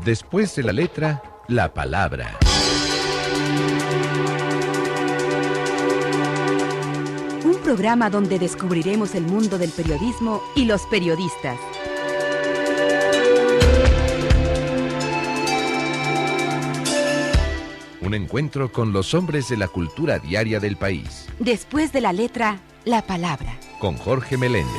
Después de la letra, la palabra. Un programa donde descubriremos el mundo del periodismo y los periodistas. Un encuentro con los hombres de la cultura diaria del país. Después de la letra, la palabra. Con Jorge Meléndez.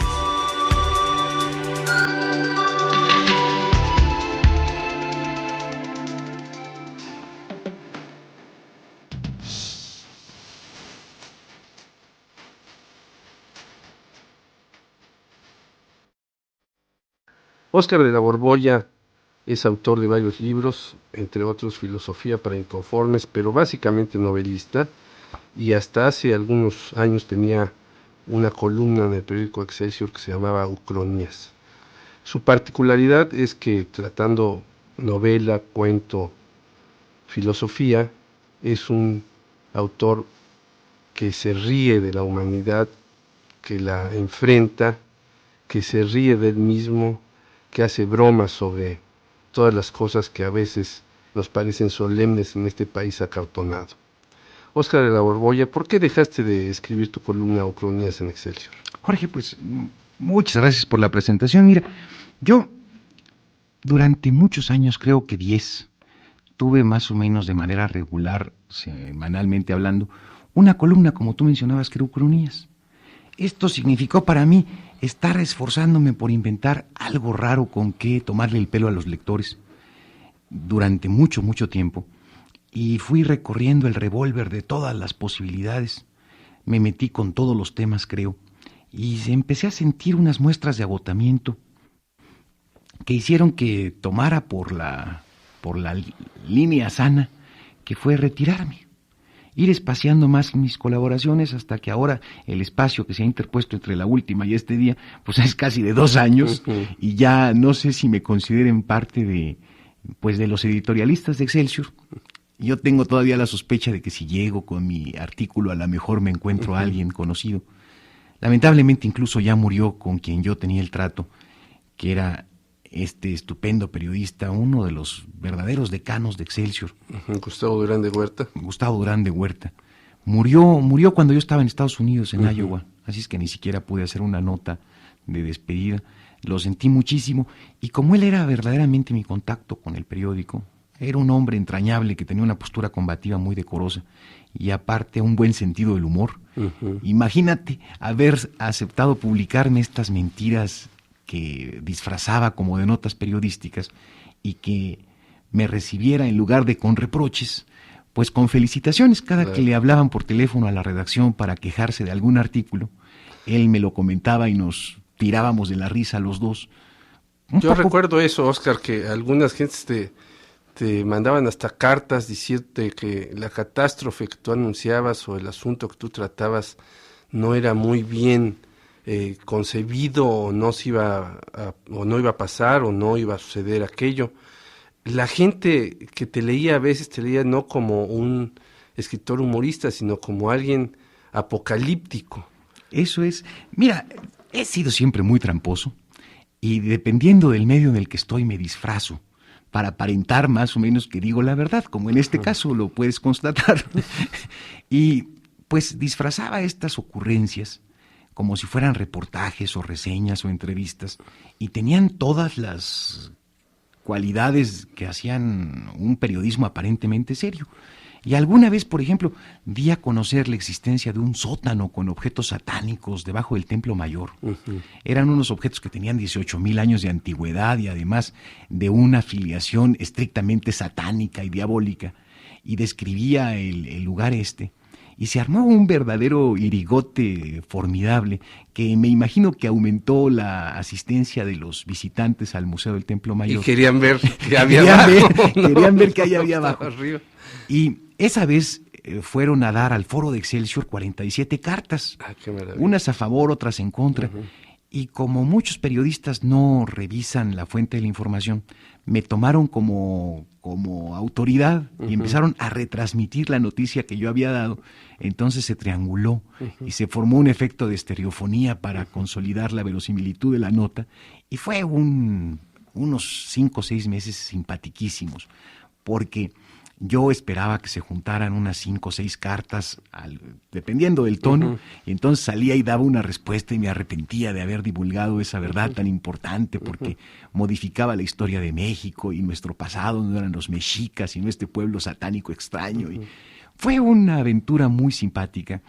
Óscar de la Borbolla es autor de varios libros, entre otros Filosofía para Inconformes, pero básicamente novelista, y hasta hace algunos años tenía una columna en el periódico Excelsior que se llamaba Ucronías. Su particularidad es que, tratando novela, cuento, filosofía, es un autor que se ríe de la humanidad, que la enfrenta, que se ríe de él mismo, que hace bromas sobre todas las cosas que a veces nos parecen solemnes en este país acartonado. Óscar de la Borbolla, ¿por qué dejaste de escribir tu columna Ucronías en Excelsior? Jorge, pues muchas gracias por la presentación. Mira, yo durante muchos años, creo que 10, tuve más o menos de manera regular, semanalmente hablando, una columna, como tú mencionabas, que era Ucronías. Esto significó para mí estar esforzándome por inventar algo raro con que tomarle el pelo a los lectores durante mucho, mucho tiempo. Y fui recorriendo el revólver de todas las posibilidades. Me metí con todos los temas, creo, y empecé a sentir unas muestras de agotamiento que hicieron que tomara por la línea sana, que fue retirarme. Ir espaciando más mis colaboraciones hasta que ahora el espacio que se ha interpuesto entre la última y este día, pues es casi de 2 años, y ya no sé si me consideren parte de los editorialistas de Excelsior. Yo tengo todavía la sospecha de que si llego con mi artículo a lo mejor me encuentro a alguien conocido. Lamentablemente incluso ya murió con quien yo tenía el trato, que era este estupendo periodista, uno de los verdaderos decanos de Excelsior. Gustavo Durán de Huerta. Gustavo Durán de Huerta. Murió cuando yo estaba en Estados Unidos, en Iowa, así es que ni siquiera pude hacer una nota de despedida. Lo sentí muchísimo, y como él era verdaderamente mi contacto con el periódico, era un hombre entrañable que tenía una postura combativa muy decorosa y aparte un buen sentido del humor. Imagínate haber aceptado publicarme estas mentiras que disfrazaba como de notas periodísticas y que me recibiera en lugar de con reproches, pues con felicitaciones. Cada que le hablaban por teléfono a la redacción para quejarse de algún artículo, él me lo comentaba y nos tirábamos de la risa los dos. Yo recuerdo eso, Óscar, que algunas gentes te mandaban hasta cartas diciéndote que la catástrofe que tú anunciabas o el asunto que tú tratabas no era muy bien concebido, o no iba a pasar, o no iba a suceder aquello. La gente que te leía a veces te leía no como un escritor humorista, sino como alguien apocalíptico. Eso es. Mira, he sido siempre muy tramposo y dependiendo del medio en el que estoy me disfrazo para aparentar más o menos que digo la verdad, como en este caso lo puedes constatar. Y pues disfrazaba estas ocurrencias como si fueran reportajes o reseñas o entrevistas, y tenían todas las cualidades que hacían un periodismo aparentemente serio. Y alguna vez, por ejemplo, di a conocer la existencia de un sótano con objetos satánicos debajo del Templo Mayor. Eran unos objetos que tenían 18,000 años de antigüedad y además de una filiación estrictamente satánica y diabólica. Y describía el lugar y se armó un verdadero irigote formidable que me imagino que aumentó la asistencia de los visitantes al Museo del Templo Mayor. Y querían ver qué había abajo. Querían ver qué hay había abajo. Y esa vez fueron a dar al foro de Excelsior 47 cartas, qué maravilla. Unas a favor, otras en contra. Y como muchos periodistas no revisan la fuente de la información, me tomaron como autoridad y empezaron a retransmitir la noticia que yo había dado. Entonces se trianguló y se formó un efecto de estereofonía para consolidar la verosimilitud de la nota, y fue un unos 5 o 6 meses simpatiquísimos, porque yo esperaba que se juntaran unas 5 o 6 cartas, dependiendo del tono, y entonces salía y daba una respuesta y me arrepentía de haber divulgado esa verdad tan importante, porque modificaba la historia de México y nuestro pasado, no eran los mexicas, sino este pueblo satánico extraño. Y fue una aventura muy simpática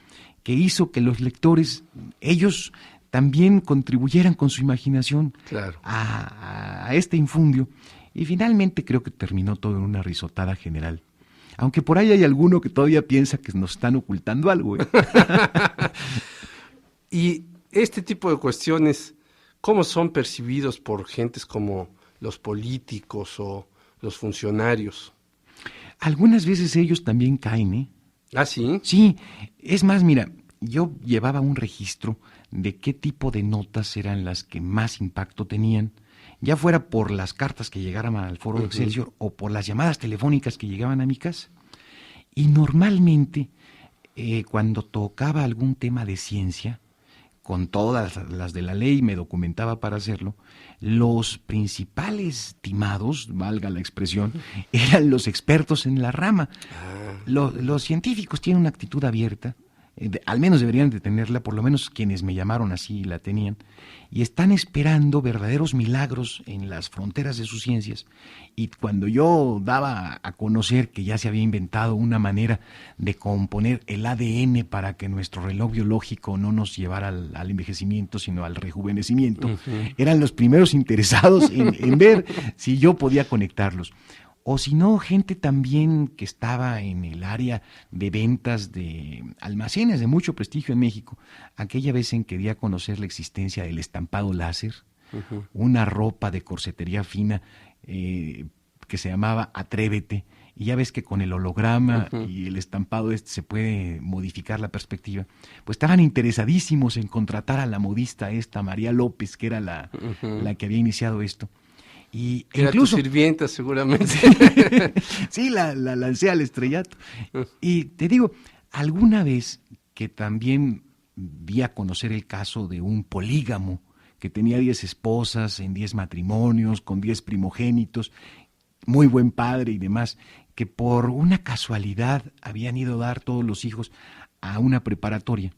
que hizo que los lectores, ellos también contribuyeran con su imaginación a este infundio. Y finalmente creo que terminó todo en una risotada general. Aunque por ahí hay alguno que todavía piensa que nos están ocultando algo. Y este tipo de cuestiones, ¿cómo son percibidos por gentes como los políticos o los funcionarios? Algunas veces ellos también caen, ¿eh? ¿Ah, sí? Sí, es más, mira, yo llevaba un registro de qué tipo de notas eran las que más impacto tenían, ya fuera por las cartas que llegaran al Foro de Excelsior o por las llamadas telefónicas que llegaban a mi casa. Y normalmente, cuando tocaba algún tema de ciencia, con todas las de la ley, me documentaba para hacerlo, los principales timados, valga la expresión, eran los expertos en la rama. Los científicos tienen una actitud abierta, al menos deberían de tenerla, por lo menos quienes me llamaron así la tenían, y están esperando verdaderos milagros en las fronteras de sus ciencias. Y cuando yo daba a conocer que ya se había inventado una manera de componer el ADN para que nuestro reloj biológico no nos llevara al envejecimiento, sino al rejuvenecimiento, eran los primeros interesados en ver si yo podía conectarlos. O si no, gente también que estaba en el área de ventas de almacenes de mucho prestigio en México, aquella vez en que di a conocer la existencia del estampado láser, una ropa de corsetería fina que se llamaba Atrévete, y ya ves que con el holograma y el estampado se puede modificar la perspectiva, pues estaban interesadísimos en contratar a la modista esta, María López, que era la que había iniciado esto. Y era incluso tu sirvienta seguramente. Sí, la lancé al estrellato. Y te digo, alguna vez que también di a conocer el caso de un polígamo que tenía 10 esposas en 10 matrimonios, con 10 primogénitos, muy buen padre y demás, que por una casualidad habían ido a dar todos los hijos a una preparatoria.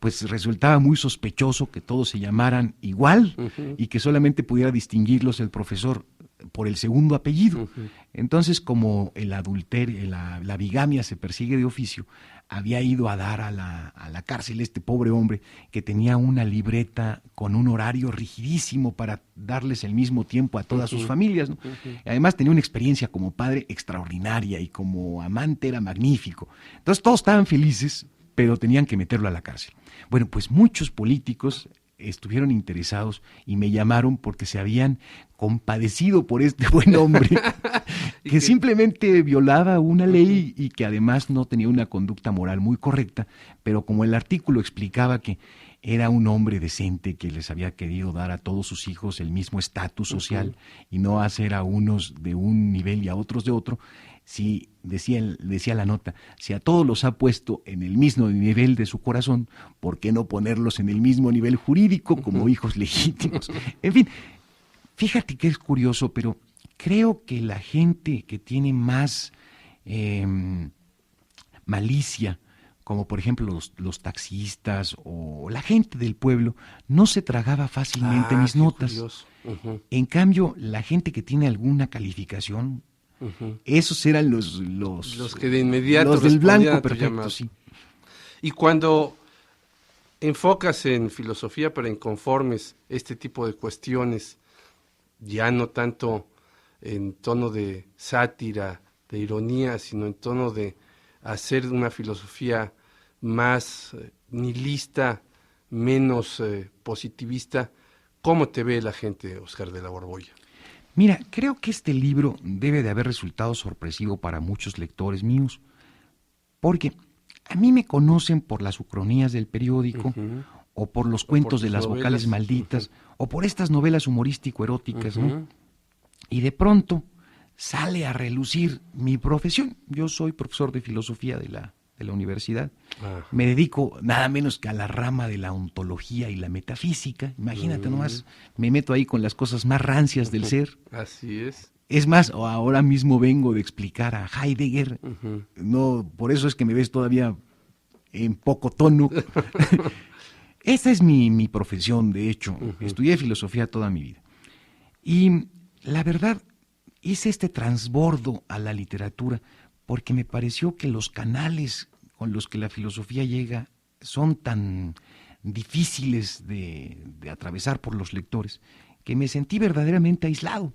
Pues resultaba muy sospechoso que todos se llamaran igual y que solamente pudiera distinguirlos el profesor por el segundo apellido. Entonces, como el adulterio, la bigamia se persigue de oficio, había ido a dar a la cárcel este pobre hombre que tenía una libreta con un horario rigidísimo para darles el mismo tiempo a todas sus familias, ¿no? Además tenía una experiencia como padre extraordinaria y como amante era magnífico. Entonces todos estaban felices, pero tenían que meterlo a la cárcel. Bueno, pues muchos políticos estuvieron interesados y me llamaron porque se habían compadecido por este buen hombre que simplemente violaba una ley y que además no tenía una conducta moral muy correcta, pero como el artículo explicaba que era un hombre decente que les había querido dar a todos sus hijos el mismo estatus social y no hacer a unos de un nivel y a otros de otro. Si decía la nota, si a todos los ha puesto en el mismo nivel de su corazón, ¿por qué no ponerlos en el mismo nivel jurídico como hijos legítimos? En fin, fíjate que es curioso, pero creo que la gente que tiene más malicia, como por ejemplo los taxistas o la gente del pueblo, no se tragaba fácilmente mis notas. En cambio, la gente que tiene alguna calificación, esos eran los que de inmediato los del blanco perfecto, sí. Y cuando enfocas en filosofía para inconformes este tipo de cuestiones, ya no tanto en tono de sátira, de ironía, sino en tono de hacer una filosofía más nihilista, menos positivista, ¿cómo te ve la gente, Óscar de la Borbolla? Mira, creo que este libro debe de haber resultado sorpresivo para muchos lectores míos, porque a mí me conocen por las ucronías del periódico, o por los cuentos de las vocales malditas, o por estas novelas humorístico-eróticas, ¿no? Y de pronto sale a relucir mi profesión. Yo soy profesor de filosofía de la de la universidad. Ajá. Me dedico nada menos que a la rama de la ontología y la metafísica. Imagínate nomás, me meto ahí con las cosas más rancias del ser. Así es. Es más, ahora mismo vengo de explicar a Heidegger, no, por eso es que me ves todavía en poco tono. Esta es mi profesión, de hecho. Estudié filosofía toda mi vida. Y la verdad, hice este transbordo a la literatura porque me pareció que los canales con los que la filosofía llega son tan difíciles de atravesar por los lectores que me sentí verdaderamente aislado.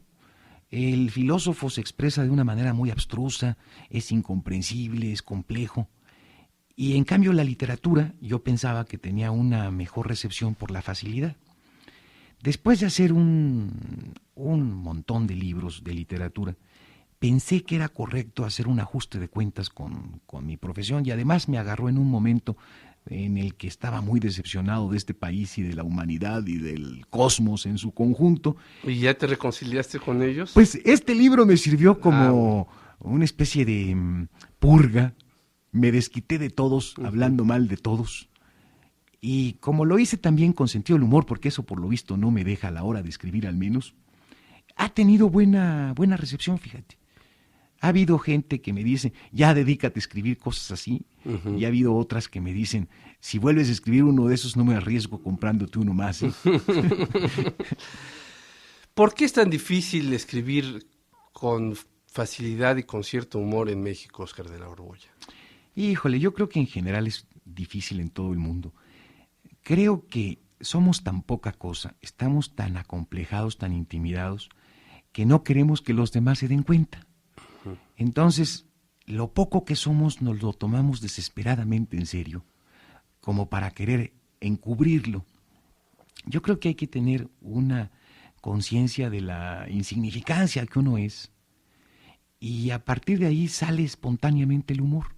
El filósofo se expresa de una manera muy abstrusa, es incomprensible, es complejo. Y en cambio la literatura yo pensaba que tenía una mejor recepción por la facilidad. Después de hacer un montón de libros de literatura, pensé que era correcto hacer un ajuste de cuentas con mi profesión y además me agarró en un momento en el que estaba muy decepcionado de este país y de la humanidad y del cosmos en su conjunto. ¿Y ya te reconciliaste con ellos? Pues este libro me sirvió como una especie de purga. Me desquité de todos, hablando mal de todos. Y como lo hice también con sentido del humor, porque eso por lo visto no me deja a la hora de escribir al menos, ha tenido buena recepción, fíjate. Ha habido gente que me dice, ya dedícate a escribir cosas así, y ha habido otras que me dicen, si vuelves a escribir uno de esos no me arriesgo comprándote uno más. ¿Por qué es tan difícil escribir con facilidad y con cierto humor en México, Óscar de la Borbolla? Híjole, yo creo que en general es difícil en todo el mundo. Creo que somos tan poca cosa, estamos tan acomplejados, tan intimidados, que no queremos que los demás se den cuenta. Entonces, lo poco que somos nos lo tomamos desesperadamente en serio, como para querer encubrirlo. Yo creo que hay que tener una conciencia de la insignificancia que uno es, y a partir de ahí sale espontáneamente el humor.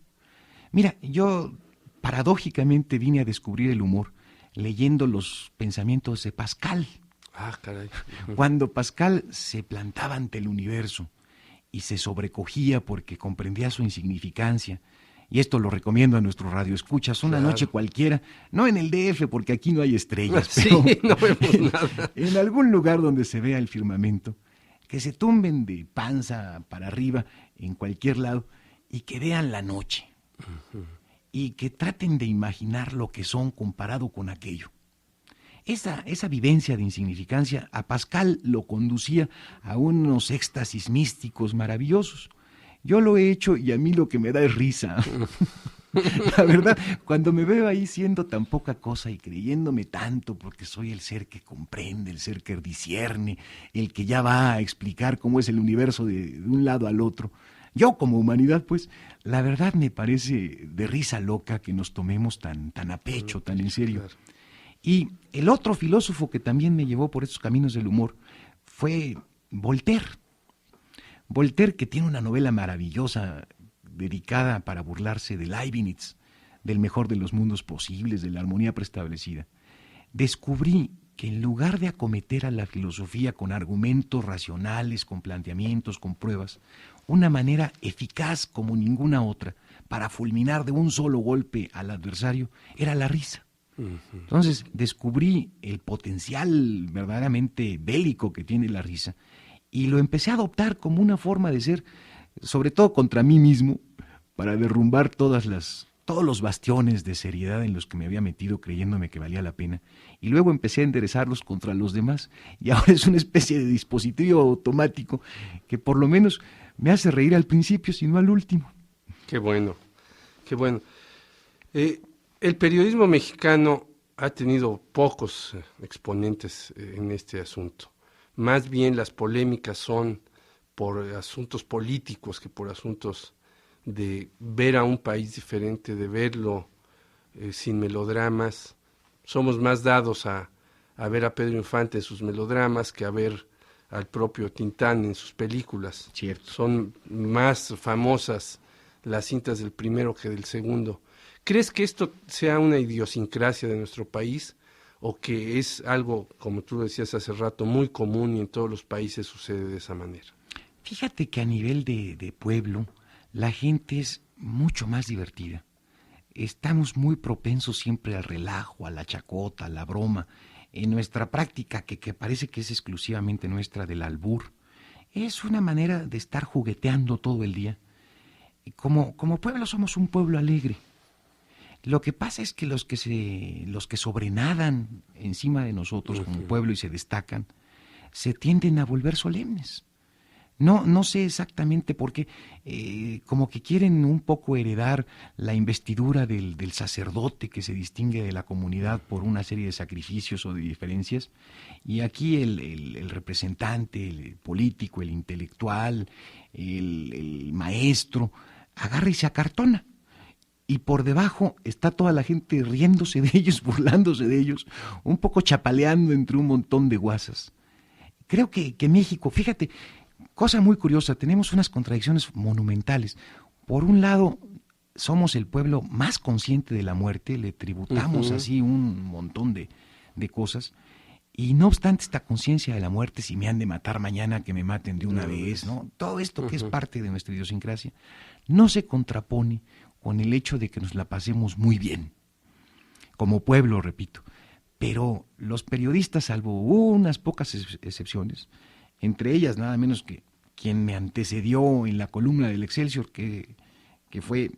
Mira, yo paradójicamente vine a descubrir el humor leyendo los pensamientos de Pascal. Ah, caray. Cuando Pascal se plantaba ante el universo y se sobrecogía porque comprendía su insignificancia, y esto lo recomiendo a nuestros radioescuchas, una noche cualquiera, no en el DF porque aquí no hay estrellas, pero sí, no vemos nada. En algún lugar donde se vea el firmamento, que se tumben de panza para arriba en cualquier lado y que vean la noche. Y que traten de imaginar lo que son comparado con aquello. Esa vivencia de insignificancia a Pascal lo conducía a unos éxtasis místicos maravillosos. Yo lo he hecho y a mí lo que me da es risa. La verdad, cuando me veo ahí siendo tan poca cosa y creyéndome tanto porque soy el ser que comprende, el ser que discierne, el que ya va a explicar cómo es el universo de un lado al otro, yo como humanidad, pues, la verdad me parece de risa loca que nos tomemos tan a pecho, tan en serio. Claro. Y el otro filósofo que también me llevó por estos caminos del humor fue Voltaire. Voltaire, que tiene una novela maravillosa dedicada para burlarse de Leibniz, del mejor de los mundos posibles, de la armonía preestablecida. Descubrí que en lugar de acometer a la filosofía con argumentos racionales, con planteamientos, con pruebas, una manera eficaz como ninguna otra para fulminar de un solo golpe al adversario era la risa. Entonces descubrí el potencial verdaderamente bélico que tiene la risa y lo empecé a adoptar como una forma de ser, sobre todo contra mí mismo, para derrumbar todos los bastiones de seriedad en los que me había metido creyéndome que valía la pena, y luego empecé a enderezarlos contra los demás, y ahora es una especie de dispositivo automático que por lo menos me hace reír al principio, sino al último. Qué bueno, qué bueno. El periodismo mexicano ha tenido pocos exponentes en este asunto. Más bien las polémicas son por asuntos políticos que por asuntos de ver a un país diferente, de verlo sin melodramas. Somos más dados a ver a Pedro Infante en sus melodramas que a ver al propio Tintán en sus películas. Cierto. Son más famosas las cintas del primero que del segundo. ¿Crees que esto sea una idiosincrasia de nuestro país o que es algo, como tú decías hace rato, muy común y en todos los países sucede de esa manera? Fíjate que a nivel de pueblo, la gente es mucho más divertida. estamos muy propensos siempre al relajo, a la chacota, a la broma. En nuestra práctica, que parece que es exclusivamente nuestra, del albur, es una manera de estar jugueteando todo el día. Como pueblo somos un pueblo alegre. Lo que pasa es que los que sobrenadan encima de nosotros como pueblo y se destacan, se tienden a volver solemnes. No sé exactamente por qué, como que quieren un poco heredar la investidura del sacerdote que se distingue de la comunidad por una serie de sacrificios o de diferencias, y aquí el representante, el político, el intelectual, el maestro, agarra y se acartona. Y por debajo está toda la gente riéndose de ellos, burlándose de ellos, un poco chapaleando entre un montón de guasas. Creo que México, fíjate, cosa muy curiosa, tenemos unas contradicciones monumentales. Por un lado, somos el pueblo más consciente de la muerte, le tributamos así un montón de cosas, y no obstante esta conciencia de la muerte, si me han de matar mañana, que me maten de una vez, ¿no? Todo esto que es parte de nuestra idiosincrasia, no se contrapone con el hecho de que nos la pasemos muy bien, como pueblo, repito. Pero los periodistas, salvo unas pocas excepciones, entre ellas nada menos que quien me antecedió en la columna del Excelsior, que fue,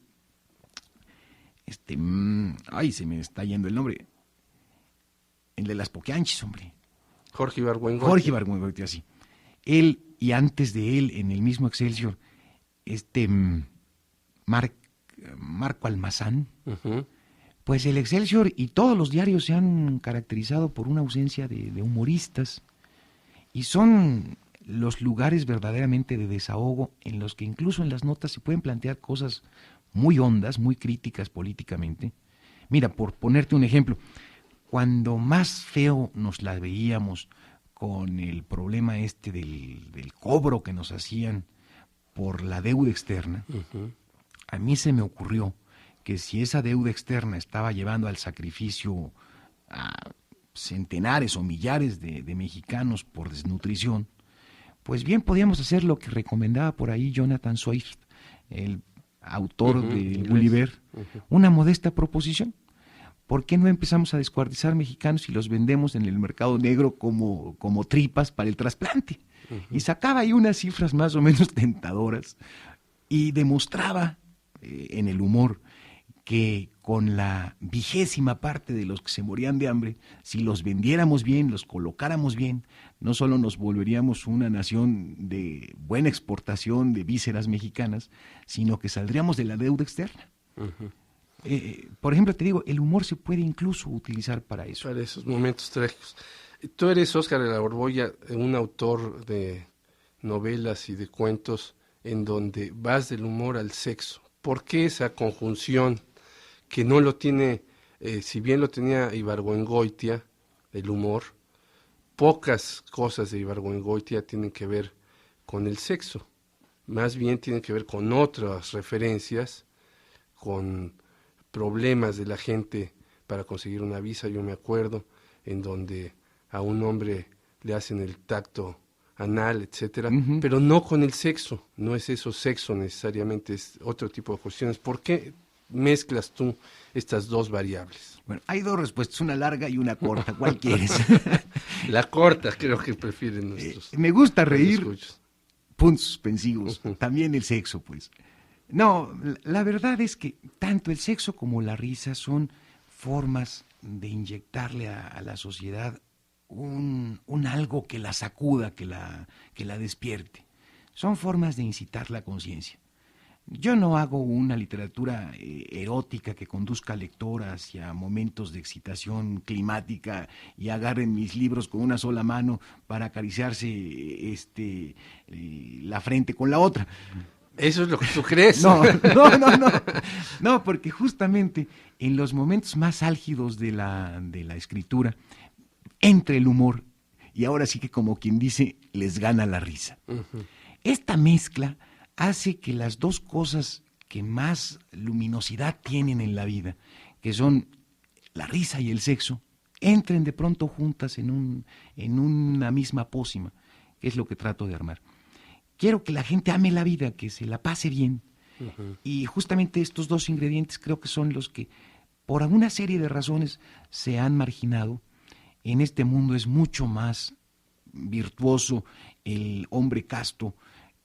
se me está yendo el nombre, el de las Poquianchis, hombre. Jorge Ibargüengoitia, sí. Él, y antes de él, en el mismo Excelsior, Marco Almazán, pues el Excelsior y todos los diarios se han caracterizado por una ausencia de humoristas, y son los lugares verdaderamente de desahogo en los que incluso en las notas se pueden plantear cosas muy hondas, muy críticas políticamente. Mira, por ponerte un ejemplo, cuando más feo nos la veíamos con el problema del cobro que nos hacían por la deuda externa, a mí se me ocurrió que si esa deuda externa estaba llevando al sacrificio a centenares o millares de mexicanos por desnutrición, pues bien podíamos hacer lo que recomendaba por ahí Jonathan Swift, el autor de Gulliver, una modesta proposición. ¿Por qué no empezamos a descuartizar mexicanos y los vendemos en el mercado negro como tripas para el trasplante? Y sacaba ahí unas cifras más o menos tentadoras y demostraba en el humor que con la 20ª parte de los que se morían de hambre, si los vendiéramos bien, los colocáramos bien, no solo nos volveríamos una nación de buena exportación de vísceras mexicanas, sino que saldríamos de la deuda externa. Por ejemplo, te digo, el humor se puede incluso utilizar para eso. Para esos momentos trágicos. Tú eres, Óscar de la Borbolla, un autor de novelas y de cuentos en donde vas del humor al sexo. ¿Por qué esa conjunción que no lo tiene, si bien lo tenía Ibargüengoitia, el humor, pocas cosas de Ibargüengoitia tienen que ver con el sexo, más bien tienen que ver con otras referencias, con problemas de la gente para conseguir una visa? Yo me acuerdo en donde a un hombre le hacen el tacto anal, etcétera, pero no con el sexo, no es eso sexo necesariamente, es otro tipo de cuestiones. ¿Por qué mezclas tú estas dos variables? Bueno, hay dos respuestas, una larga y una corta. ¿Cuál quieres? La corta creo que prefieren nuestros. Me gusta reír, puntos suspensivos, también el sexo, pues. No, la verdad es que tanto el sexo como la risa son formas de inyectarle a la sociedad un algo que la sacuda, que la despierte. Son formas de incitar la conciencia. Yo no hago una literatura erótica que conduzca al lector hacia momentos de excitación climática y agarren mis libros con una sola mano para acariciarse la frente con la otra. ¿Eso es lo que tú crees? No, porque justamente en los momentos más álgidos de la escritura entra el humor y ahora sí que, como quien dice, les gana la risa. Esta mezcla hace que las dos cosas que más luminosidad tienen en la vida, que son la risa y el sexo, entren de pronto juntas en una misma pócima, que es lo que trato de armar. Quiero que la gente ame la vida, que se la pase bien, Y justamente estos dos ingredientes creo que son los que, por una serie de razones, se han marginado. En este mundo es mucho más virtuoso el hombre casto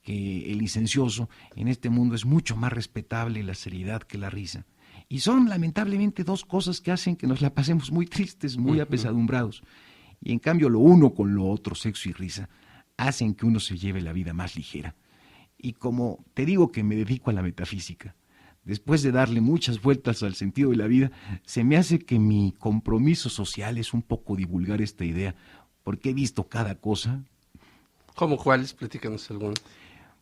que el licencioso. En este mundo es mucho más respetable la seriedad que la risa. Y son lamentablemente dos cosas que hacen que nos la pasemos muy tristes, muy apesadumbrados. Y en cambio lo uno con lo otro, sexo y risa, hacen que uno se lleve la vida más ligera. Y como te digo que me dedico a la metafísica, después de darle muchas vueltas al sentido de la vida, se me hace que mi compromiso social es un poco divulgar esta idea, porque he visto cada cosa. ¿Cómo cuáles? Platícanos algunas.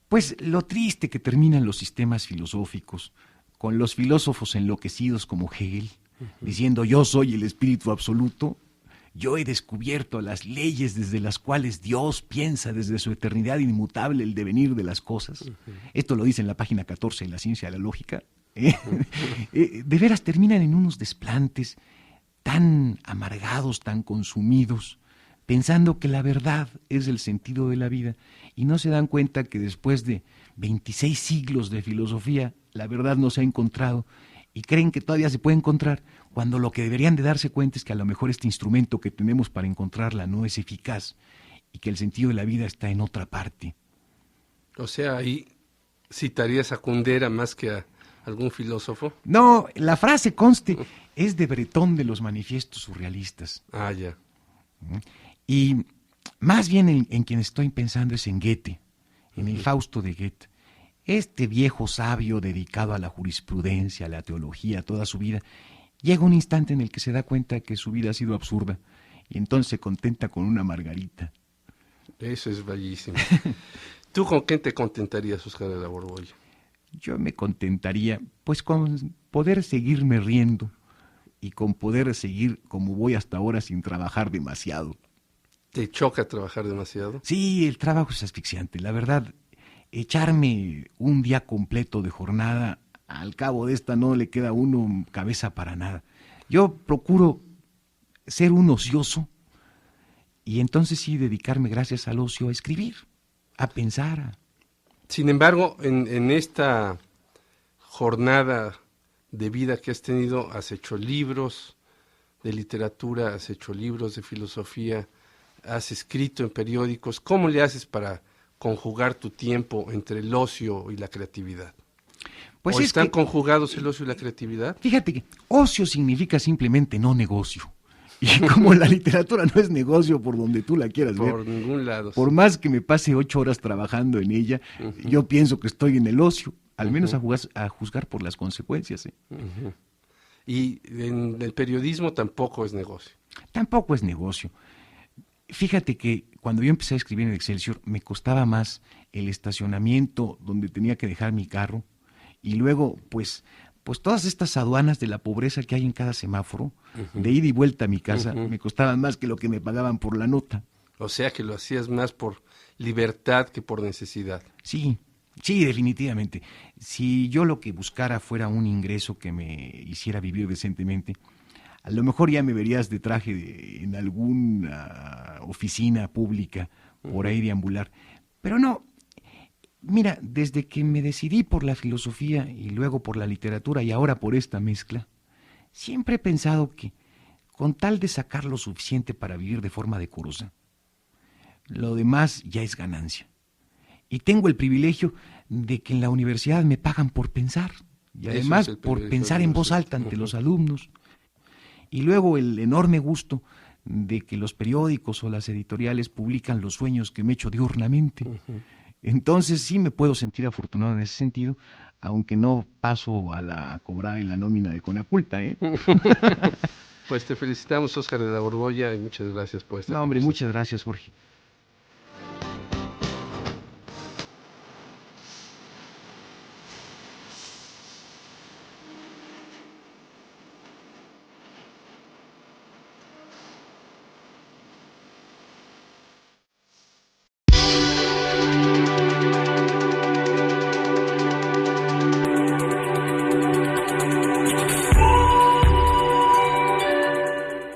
Pues lo triste que terminan los sistemas filosóficos, con los filósofos enloquecidos como Hegel, diciendo yo soy el espíritu absoluto, yo he descubierto las leyes desde las cuales Dios piensa desde su eternidad inmutable el devenir de las cosas. Esto lo dice en la página 14 de la ciencia de la lógica. De veras terminan en unos desplantes tan amargados, tan consumidos, pensando que la verdad es el sentido de la vida, y no se dan cuenta que después de 26 siglos de filosofía, la verdad no se ha encontrado, y creen que todavía se puede encontrar, cuando lo que deberían de darse cuenta es que a lo mejor este instrumento que tenemos para encontrarla no es eficaz, y que el sentido de la vida está en otra parte. O sea, ahí citarías a Kundera más que a algún filósofo. No, la frase, conste, es de Bretón de los manifiestos surrealistas. Ah, ya. Y más bien en quien estoy pensando es en Goethe, en el Fausto de Goethe. Este viejo sabio dedicado a la jurisprudencia, a la teología, toda su vida, llega un instante en el que se da cuenta que su vida ha sido absurda y entonces se contenta con una margarita. Eso es bellísimo. ¿Tú con qué te contentarías, Óscar de la Borbolla? Yo me contentaría pues con poder seguirme riendo y con poder seguir como voy hasta ahora sin trabajar demasiado. ¿Te choca trabajar demasiado? Sí, el trabajo es asfixiante, la verdad. Echarme un día completo de jornada, al cabo de esta no le queda a uno cabeza para nada. Yo procuro ser un ocioso y entonces sí dedicarme gracias al ocio a escribir, a pensar. Sin embargo, en esta jornada de vida que has tenido, has hecho libros de literatura, has hecho libros de filosofía, has escrito en periódicos. ¿Cómo le haces para conjugar tu tiempo entre el ocio y la creatividad? Pues ¿O están conjugados el ocio y la creatividad? Fíjate que ocio significa simplemente no negocio. Y como la literatura no es negocio por donde tú la quieras ver, Por ningún lado. por más que me pase 8 horas trabajando en ella, yo pienso que estoy en el ocio, al menos a juzgar por las consecuencias. Y en el periodismo tampoco es negocio. Tampoco es negocio. Fíjate que cuando yo empecé a escribir en Excelsior me costaba más el estacionamiento donde tenía que dejar mi carro y luego pues todas estas aduanas de la pobreza que hay en cada semáforo, de ida y vuelta a mi casa, me costaban más que lo que me pagaban por la nota. O sea que lo hacías más por libertad que por necesidad. Sí, definitivamente. Si yo lo que buscara fuera un ingreso que me hiciera vivir decentemente, a lo mejor ya me verías de traje en alguna oficina pública, por ahí deambular. Pero no, mira, desde que me decidí por la filosofía y luego por la literatura y ahora por esta mezcla, siempre he pensado que con tal de sacar lo suficiente para vivir de forma decorosa, lo demás ya es ganancia. Y tengo el privilegio de que en la universidad me pagan por pensar y además por pensar en voz alta ante los alumnos. Y luego el enorme gusto de que los periódicos o las editoriales publican los sueños que me echo diurnamente. Entonces sí me puedo sentir afortunado en ese sentido, aunque no paso a cobrar en la nómina de Conaculta, ¿eh? Pues te felicitamos, Óscar de la Borbolla, y muchas gracias por esta. No, hombre, muchas gracias, Jorge.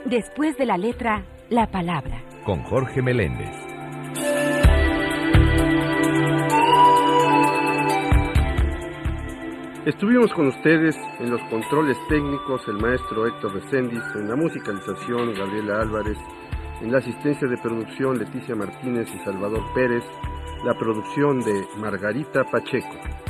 Después de la letra, la palabra. Con Jorge Meléndez. Estuvimos con ustedes en los controles técnicos el maestro Héctor Reséndiz, en la musicalización Gabriela Álvarez, en la asistencia de producción Leticia Martínez y Salvador Pérez, la producción de Margarita Pacheco.